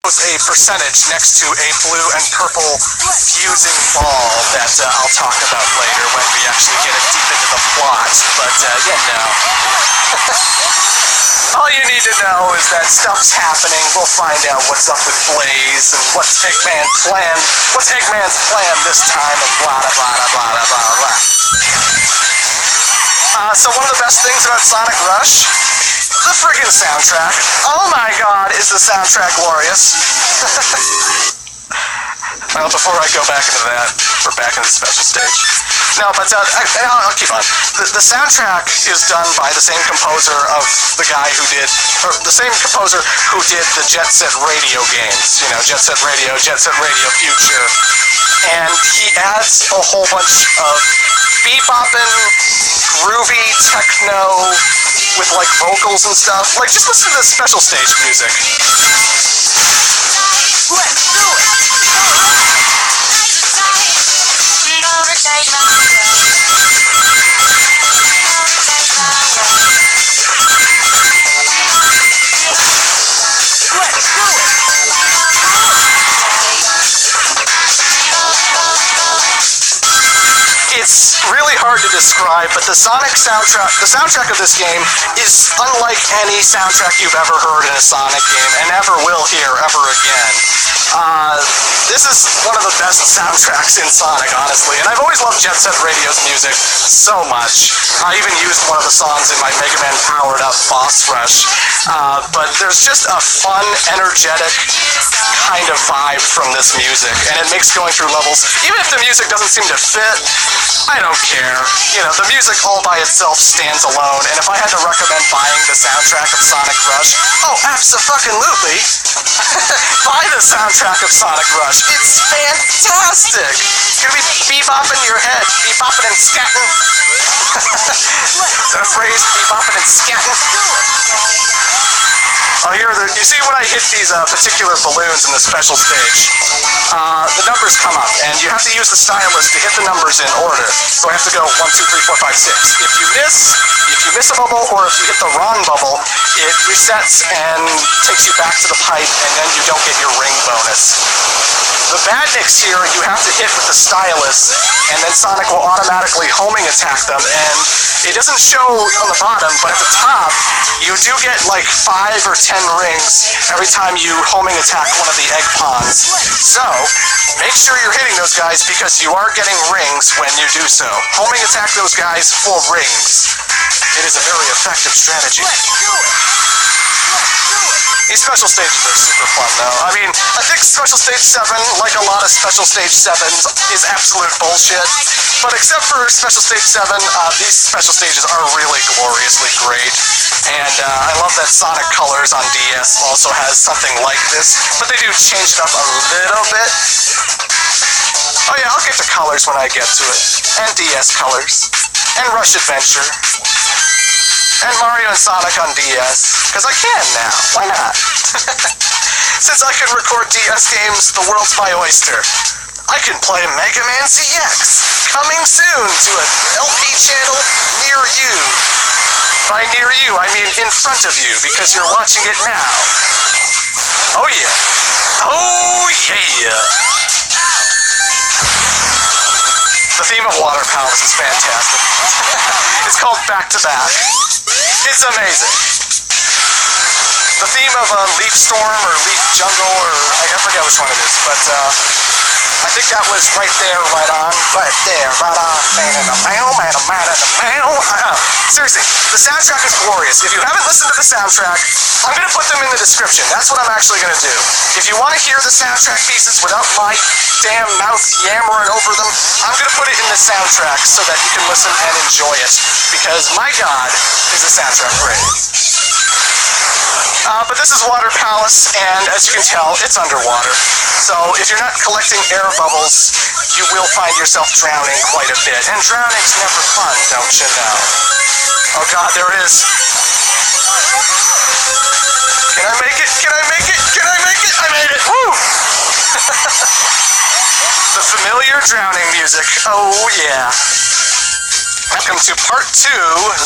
shows a percentage next to a blue and purple fusing ball that I'll talk about later when we actually get deep into the plot. But, all you need to know is that stuff's happening. We'll find out what's up with Blaze and what's Eggman's plan this time, and blah, blah, blah, blah, blah, blah, blah. So one of the best things about Sonic Rush, the friggin' soundtrack. Oh my god, is the soundtrack glorious. Well, before I go back into that, we're back into the special stage. No, but I'll keep on. The soundtrack is done by the same composer of the guy who did, or the same composer who did the Jet Set Radio games. You know, Jet Set Radio Future. And he adds a whole bunch of bebopping, groovy techno with like vocals and stuff. Like, just listen to the special stage music. Let's do it! It's really hard to describe, but the soundtrack of this game is unlike any soundtrack you've ever heard in a Sonic game, and ever will hear ever again. This is one of the best soundtracks in Sonic, honestly, and I've always loved Jet Set Radio's music so much. I even used one of the songs in my Mega Man Powered Up Boss Rush, but there's just a fun, energetic kind of vibe from this music, and it makes going through levels, even if the music doesn't seem to fit, I don't care. You know, the music all by itself stands alone, and if I had to recommend buying the soundtrack of Sonic Rush, oh, abso-fucking-lutely, buy the soundtrack of Sonic Rush. It's fantastic! You're gonna be bebopping your head, bebopping and scatting. Is that a phrase? Bebopping and scatting? Oh, you see when I hit these particular balloons in the special stage, the numbers come up, and you have to use the stylus to hit the numbers in order. So I have to go 1, 2, 3, 4, 5, 6. If you miss a bubble, or if you hit the wrong bubble, it resets and takes you back to the pipe, and then you don't get your ring bonus. The badniks here, you have to hit with the stylus, and then Sonic will automatically homing attack them, and it doesn't show on the bottom, but at the top, you do get like 5 or 10 rings every time you homing attack one of the egg pawns. So, make sure you're hitting those guys because you are getting rings when you do so. Homing attack those guys for rings. It is a very effective strategy. These special stages are super fun, though. I mean, I think Special Stage 7, like a lot of Special Stage 7s, is absolute bullshit. But except for Special Stage 7, these special stages are really gloriously great. And I love that Sonic Colors on DS also has something like this, but they do change it up a little bit. Oh yeah, I'll get to Colors when I get to it. And DS Colors. And Rush Adventure. And Mario and Sonic on DS, because I can now. Why not? Since I can record DS games, the world's my oyster. I can play Mega Man CX, coming soon to an LP channel near you. By near you, I mean in front of you, because you're watching it now. Oh yeah. Oh yeah. The theme of Water Palace is fantastic. It's called Back to Back. It's amazing. The theme of Leaf Storm or Leaf Jungle, or I forget which one it is, but I think that was Right There, Right On, Right There, Right On, Man in the Mail, Man in the Mail. Seriously, the soundtrack is glorious. If you haven't listened to the soundtrack, I'm going to put them in the description. That's what I'm actually going to do. If you want to hear the soundtrack pieces without my damn mouth yammering over them, I'm going to put it in the soundtrack so that you can listen and enjoy it. Because, my God, is the soundtrack great. But this is Water Palace, and as you can tell, it's underwater. So if you're not collecting air bubbles, you will find yourself drowning quite a bit. And drowning's never fun, don't you know? Oh God, there is. Can I make it? Can I make it? Can I make it? I made it! Woo! The familiar drowning music. Oh yeah. Welcome to Part 2,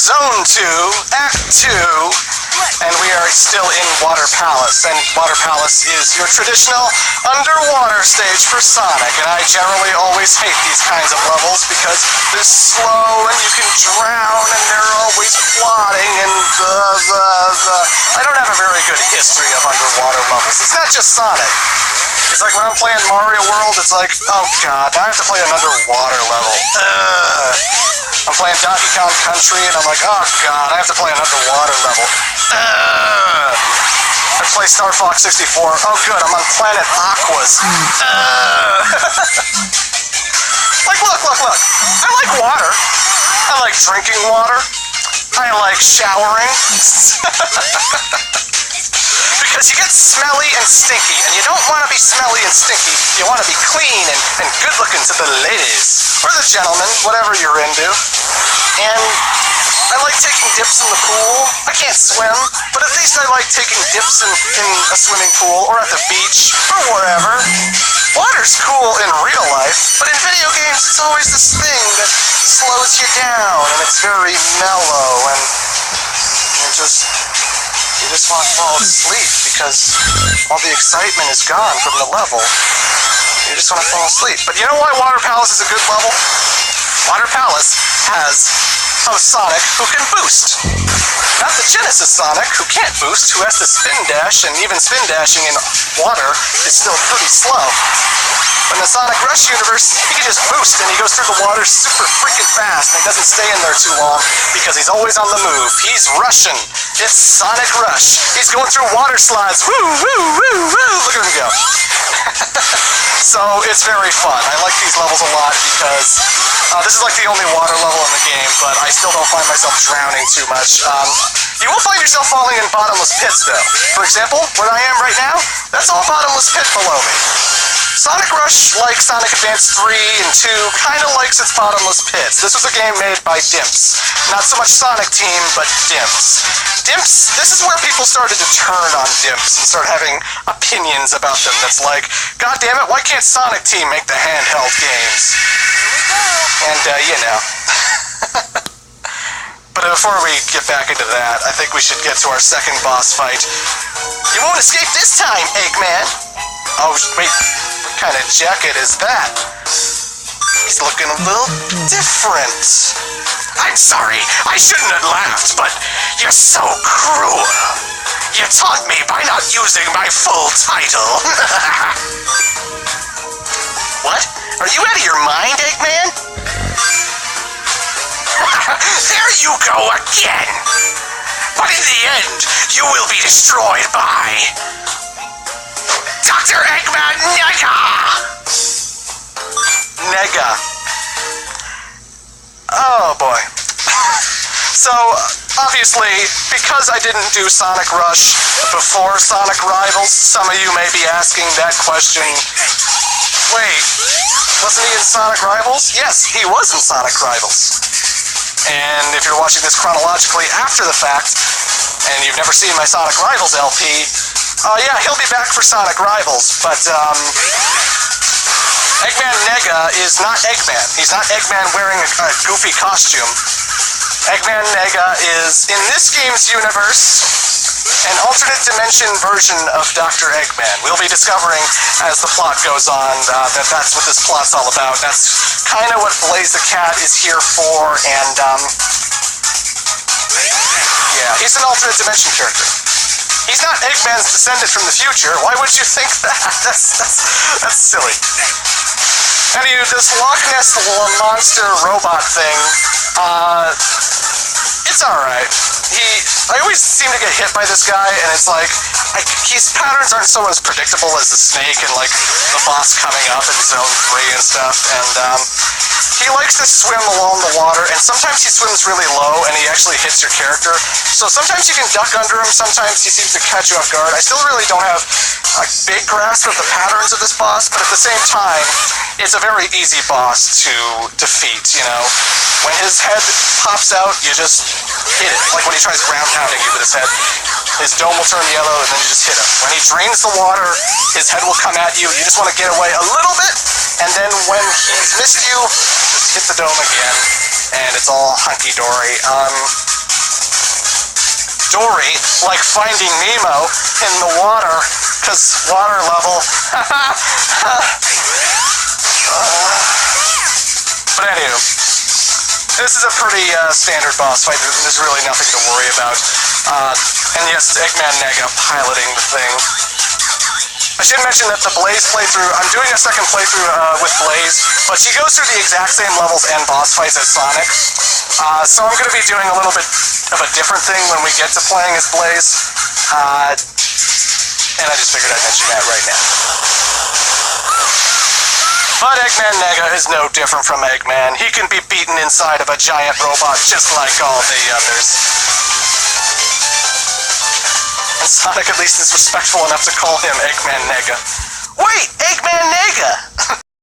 Zone 2, Act 2. and we are still in Water Palace, and Water Palace is your traditional underwater stage for Sonic, and I generally always hate these kinds of levels because they're slow and you can drown and they're always plotting and I don't have a very good history of underwater levels. It's not just Sonic. It's like when I'm playing Mario World, it's like, oh god, now I have to play an underwater level. I'm playing Donkey Kong Country, and I'm like, oh god, I have to play an underwater level. I play Star Fox 64. Oh good, I'm on Planet Aquas. Like, look. I like water. I like drinking water. I like showering. Because you get smelly and stinky, and you don't want to be smelly and stinky. You want to be clean and good looking to the ladies, or the gentlemen, whatever you're into. And I like taking dips in the pool. I can't swim, but at least I like taking dips in a swimming pool, or at the beach, or wherever. Water's cool in real life, but in video games it's always this thing that slows you down, and it's very mellow, and you just want to fall asleep because all the excitement is gone from the level. You just want to fall asleep. But you know why Water Palace is a good level? Water Palace has a Sonic who can boost. Not the Genesis Sonic, who can't boost, who has to spin dash, and even spin dashing in water is still pretty slow. But in the Sonic Rush universe, he can just boost, and he goes through the water super freaking fast, and he doesn't stay in there too long, because he's always on the move. He's rushing. It's Sonic Rush. He's going through water slides. Woo, woo, woo, woo. Look at him go. So it's very fun. I like these levels a lot because this is like the only water level in the game, but I still don't find myself drowning too much. You will find yourself falling in bottomless pits, though. For example, where I am right now, that's all bottomless pit below me. Sonic Rush, like Sonic Advance 3 and 2, kind of likes its bottomless pits. This was a game made by Dimps. Not so much Sonic Team, but Dimps. Dimps, this is where people started to turn on Dimps and start having opinions about them that's like, God damn it, why can't Sonic Team make the handheld games? And, you know. But before we get back into that, I think we should get to our second boss fight. You won't escape this time, Eggman! Oh, wait, what kind of jacket is that? He's looking a little different. I'm sorry, I shouldn't have laughed, but you're so cruel. You taunt me by not using my full title. What? Are you out of your mind, Eggman? There you go again! But in the end, you will be destroyed by Dr. Eggman Nega! Nega. Oh boy. So, obviously, because I didn't do Sonic Rush before Sonic Rivals, some of you may be asking that question. Wait, wasn't he in Sonic Rivals? Yes, he was in Sonic Rivals. And if you're watching this chronologically after the fact, and you've never seen my Sonic Rivals LP, yeah, he'll be back for Sonic Rivals, but, Eggman Nega is not Eggman. He's not Eggman wearing a goofy costume. Eggman Nega is, in this game's universe, an alternate dimension version of Dr. Eggman. We'll be discovering as the plot goes on that that's what this plot's all about. That's kind of what Blaze the Cat is here for, and yeah, he's an alternate dimension character. He's not Eggman's descendant from the future. Why would you think that? That's silly. Anyway, this Loch Ness monster robot thing, it's alright. I always seem to get hit by this guy, and it's like, his patterns aren't so as predictable as the snake and, like, the boss coming up in Zone 3 and stuff, and, he likes to swim along the water, and sometimes he swims really low, and he actually hits your character. So sometimes you can duck under him, sometimes he seems to catch you off guard. I still really don't have a big grasp of the patterns of this boss, but at the same time, it's a very easy boss to defeat, you know? When his head pops out, you just hit it, like when he tries ground pounding you with his head. His dome will turn yellow, and then you just hit him. When he drains the water, his head will come at you. You just want to get away a little bit, and then when he's missed you, just hit the dome again, and it's all hunky-dory. story, like Finding Nemo in the water, because water level. But anywho, this is a pretty standard boss fight. There's really nothing to worry about. And yes, Eggman Nega piloting the thing. I should mention that the Blaze playthrough, I'm doing a second playthrough with Blaze, but she goes through the exact same levels and boss fights as Sonic. So I'm going to be doing a little bit of a different thing when we get to playing as Blaze. And I just figured I'd mention that right now. But Eggman Nega is no different from Eggman. He can be beaten inside of a giant robot just like all the others. And Sonic at least is respectful enough to call him Eggman Nega. Wait! Eggman Nega!